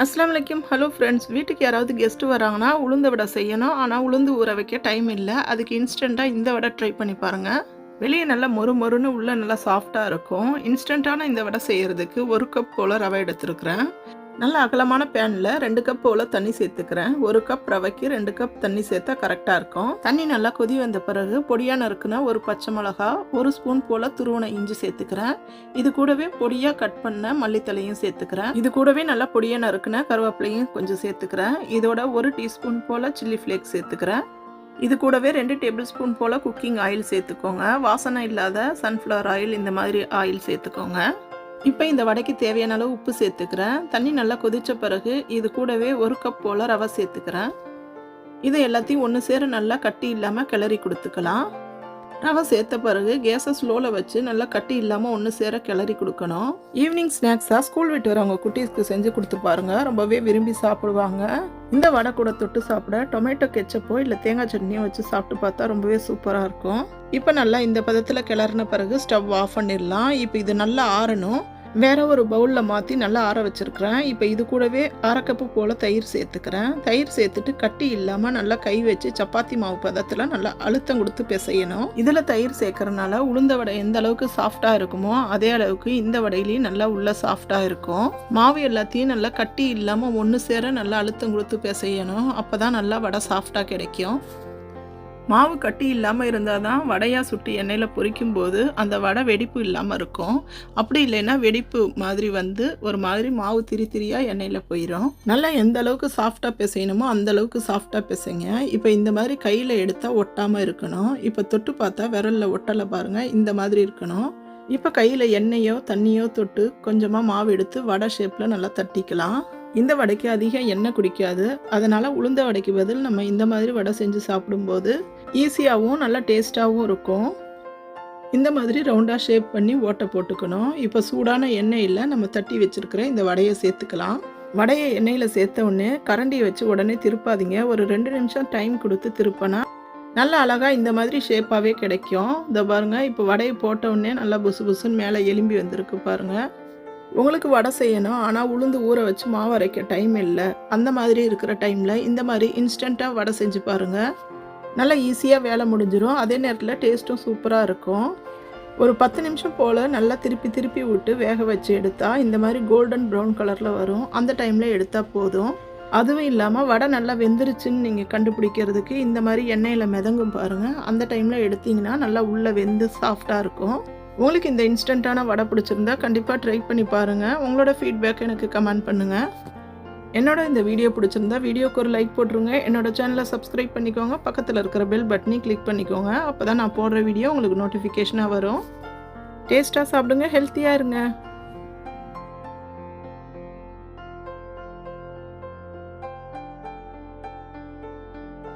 அஸ்ஸலாமு அலைக்கும். Hello friends. வீட்டுக்கு யாராவது கெஸ்ட்டு வராங்கன்னா உளுந்த வடை செய்யணும். ஆனால் உளுந்து ஊற வைக்க டைம் இல்லை. அதுக்கு இன்ஸ்டண்ட்டாக இந்த வடை ட்ரை பண்ணி பாருங்கள். வெளியே நல்லா மொறு மொறுன்னு உள்ளே நல்லா சாஃப்டாக இருக்கும். இன்ஸ்டண்ட்டான இந்த வடை செய்கிறதுக்கு 1 கப் போல் ரவை எடுத்துருக்குறேன். நல்ல அகலமான பேனில் 2 கப் போல் தண்ணி சேர்த்துக்கிறேன். 1 கப் ரவைக்கு 2 கப் தண்ணி சேர்த்தா கரெக்டாக இருக்கும். தண்ணி நல்லா கொதி வந்த பிறகு பொடியாக நறுக்குன ஒரு பச்சை மிளகா, 1 ஸ்பூன் போல் துருவன இஞ்சி சேர்த்துக்கிறேன். இது கூடவே பொடியாக கட் பண்ண மல்லித்தலையும் சேர்த்துக்கிறேன். இது கூடவே நல்லா பொடியாக நறுக்குன கருவேப்பிலையும் கொஞ்சம் சேர்த்துக்கிறேன். இதோட 1 டீஸ்பூன் போல் சில்லி ஃப்ளேக்ஸ் சேர்த்துக்கிறேன். இது கூடவே 2 டேபிள் ஸ்பூன் போல் குக்கிங் ஆயில் சேர்த்துக்கோங்க. வாசனை இல்லாத சன்ஃப்ளவர் ஆயில் இந்த மாதிரி ஆயில் சேர்த்துக்கோங்க. இப்போ இந்த வடைக்கு தேவையான அளவு உப்பு சேர்த்துக்கிறேன். தண்ணி நல்லா கொதித்த பிறகு இது கூடவே 1 கப் போல் ரவை சேர்த்துக்கிறேன். இது எல்லாத்தையும் ஒன்று சேர நல்லா கட்டி இல்லாமல் கிளறி கொடுத்துக்கலாம். ரவை சேர்த்த பிறகு கேஸை ஸ்லோவில் வச்சு நல்லா கட்டி இல்லாமல் ஒன்று சேர கிளறி கொடுக்கணும். ஈவினிங் ஸ்நாக்ஸாக ஸ்கூல் விட்டு வரவங்க குட்டீஸ்க்கு செஞ்சு கொடுத்து பாருங்கள். ரொம்பவே விரும்பி சாப்பிடுவாங்க. இந்த வடை கூட தொட்டு சாப்பிட டொமேட்டோ கெச்சப்போ இல்லை தேங்காய் சட்னியோ வச்சு சாப்பிட்டு பார்த்தா ரொம்பவே சூப்பராக இருக்கும். இப்போ நல்லா இந்த பதத்தில் கிளறின பிறகு ஸ்டவ் ஆஃப் பண்ணிடலாம். இப்போ இது நல்லா ஆறணும். வேற ஒரு பவுலில் மாற்றி நல்லா ஆற வச்சுருக்கிறேன். இப்போ இது கூடவே 1/2 கப்பு போல் தயிர் சேர்த்துக்கிறேன். தயிர் சேர்த்துட்டு கட்டி இல்லாமல் நல்லா கை வச்சு சப்பாத்தி மாவு பதத்தில் நல்லா அழுத்தம் கொடுத்து பிசையணும். இதில் தயிர் சேர்க்கறதுனால உளுந்த வடை எந்த அளவுக்கு சாஃப்டாக இருக்குமோ அதே அளவுக்கு இந்த வடையிலையும் நல்லா உள்ள சாஃப்டாக இருக்கும். மாவு எல்லாத்தையும் நல்லா கட்டி இல்லாமல் ஒன்று சேர நல்லா அழுத்தம் கொடுத்து பிசையணும். அப்போ தான் நல்லா வடை சாஃப்டாக கிடைக்கும். மாவு கட்டி இல்லாமல் இருந்தால் தான் வடையாக சுட்டு எண்ணெயில் பொரிக்கும் போது அந்த வடை வெடிப்பு இல்லாமல் இருக்கும். அப்படி இல்லைன்னா வெடிப்பு மாதிரி வந்து ஒரு மாதிரி மாவு திரி திரியாக எண்ணெயில் போயிடும். நல்லா எந்த அளவுக்கு சாஃப்டாக பிசையணுமோ அந்த அளவுக்கு சாஃப்டாக பிசைங்க. இப்போ இந்த மாதிரி கையில் எடுத்தால் ஒட்டாமல் இருக்கணும். இப்போ தொட்டு பார்த்தா விரலில் ஒட்டலை பாருங்கள், இந்த மாதிரி இருக்கணும். இப்போ கையில் எண்ணெயோ தண்ணியோ தொட்டு கொஞ்சமாக மாவு எடுத்து வடை ஷேப்பில் நல்லா தட்டிக்கலாம். இந்த வடைக்கு அதிக எண்ணெய் குடிக்காது. அதனால் உளுந்த வடைக்கு பதில் நம்ம இந்த மாதிரி வடை செஞ்சு சாப்பிடும்போது ஈஸியாகவும் நல்லா டேஸ்ட்டாகவும் இருக்கும். இந்த மாதிரி ரவுண்டாக ஷேப் பண்ணி ஓட்டை போட்டுக்கணும். இப்போ சூடான எண்ணெயில் நம்ம தட்டி வச்சுருக்கிற இந்த வடையை சேர்த்துக்கலாம். வடையை எண்ணெயில் சேர்த்த உடனே கரண்டியை வச்சு உடனே திருப்பாதீங்க. ஒரு 2 நிமிஷம் டைம் கொடுத்து திருப்பினா நல்லா அழகாக இந்த மாதிரி ஷேப்பாகவே கிடைக்கும். இதை பாருங்கள், இப்போ வடையை போட்ட உடனே நல்லா புசு புசுன்னு மேலே எலும்பி வந்திருக்கு பாருங்கள். உங்களுக்கு வடை செய்யணும் ஆனால் உளுந்து ஊற வச்சு மாவு அரைக்க டைம் இல்லை, அந்த மாதிரி இருக்கிற டைமில் இந்த மாதிரி இன்ஸ்டண்ட்டாக வடை செஞ்சு பாருங்கள். நல்லா ஈஸியாக வேலை முடிஞ்சிடும். அதே நேரத்தில் டேஸ்ட்டும் சூப்பராக இருக்கும். ஒரு 10 நிமிஷம் போல் நல்லா திருப்பி திருப்பி விட்டு வேக வச்சு எடுத்தால் இந்த மாதிரி கோல்டன் ப்ரௌன் கலரில் வரும். அந்த டைமில் எடுத்தால் போதும். அதுவும் இல்லாமல் வடை நல்லா வெந்துருச்சுன்னு நீங்கள் கண்டுபிடிக்கிறதுக்கு இந்த மாதிரி எண்ணெயில் மிதங்கும் பாருங்கள். அந்த டைமில் எடுத்திங்கன்னா நல்லா உள்ளே வெந்து சாஃப்டாக இருக்கும். உங்களுக்கு இந்த இன்ஸ்டண்ட்டான வடை பிடிச்சிருந்தா கண்டிப்பாக ட்ரை பண்ணி பாருங்கள். உங்களோட ஃபீட்பேக் எனக்கு கமெண்ட் பண்ணுங்கள். என்னோட இந்த வீடியோ பிடிச்சிருந்தா வீடியோக்கு ஒரு லைக் போட்டுருங்க. என்னோட சேனலை சப்ஸ்கிரைப் பண்ணிக்கோங்க. பக்கத்தில் இருக்கிற பெல் பட்டனை கிளிக் பண்ணிக்கோங்க. அப்போ தான் நான் போடுற வீடியோ உங்களுக்கு நோட்டிஃபிகேஷனாக வரும். டேஸ்ட்டாக சாப்பிடுங்க, ஹெல்த்தியாக இருங்க.